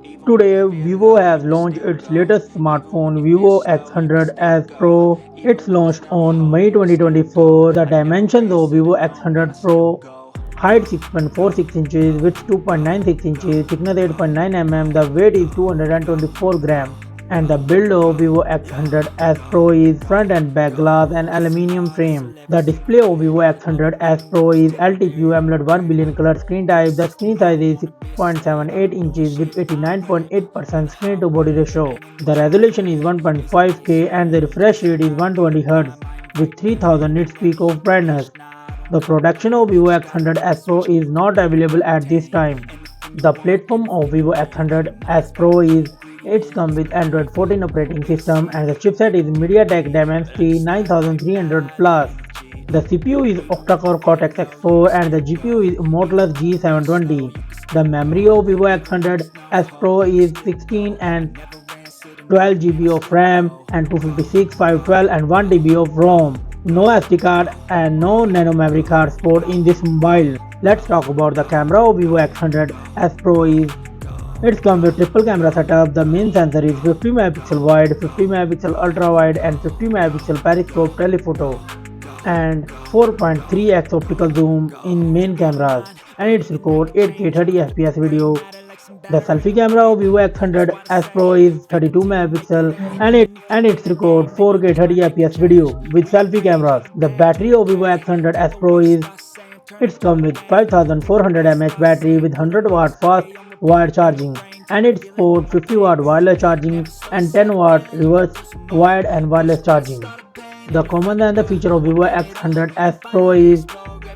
Today, Vivo has launched its latest smartphone, Vivo X100s Pro. It's launched on May 2024. The dimensions of Vivo X100 Pro: height 6.46 inches, width 2.96 inches, thickness 8.9 mm, the weight is 224 grams. And the build of Vivo X100s Pro is front and back glass and aluminium frame. The display of Vivo X100s Pro is LTPO AMOLED 1 billion color screen type. The screen size is 6.78 inches with 89.8% screen to body ratio. The resolution is 1.5K and the refresh rate is 120Hz with 3000 nits peak of brightness. The production of Vivo X100s Pro is not available at this time. The platform of Vivo X100s Pro is it comes with Android 14 operating system and the chipset is MediaTek Dimensity 9300 Plus. The CPU is octa-core Cortex-X4 and the GPU is Motorola G720. The memory of Vivo X100s Pro is 16 and 12 GB of RAM and 256, 512 and 1 TB of ROM. No SD card and no nano memory card support in this mobile. Let's talk about the camera of Vivo X100s Pro is it comes with triple camera setup. The main sensor is 50 megapixel wide, 50 megapixel ultra wide and 50 megapixel periscope telephoto and 4.3x optical zoom in main cameras and it's record 8K 30fps video. The selfie camera of Vivo X100s Pro is 32 megapixel and it's record 4K 30fps video with selfie cameras. The battery of Vivo X100s Pro is it comes with 5400 mAh battery with 100 watt fast wired charging and it supports 50 watt wireless charging and 10 watt reverse wired and wireless charging. The common and the feature of Vivo X100s Pro is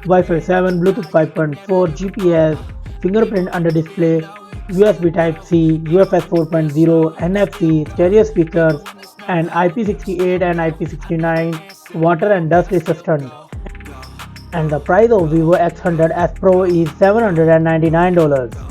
Wi-Fi 7, Bluetooth 5.4, GPS, fingerprint under display, USB Type-C, UFS 4.0, NFC, stereo speakers and IP68 and IP69 water and dust resistant. And the price of Vivo X100s Pro is $799.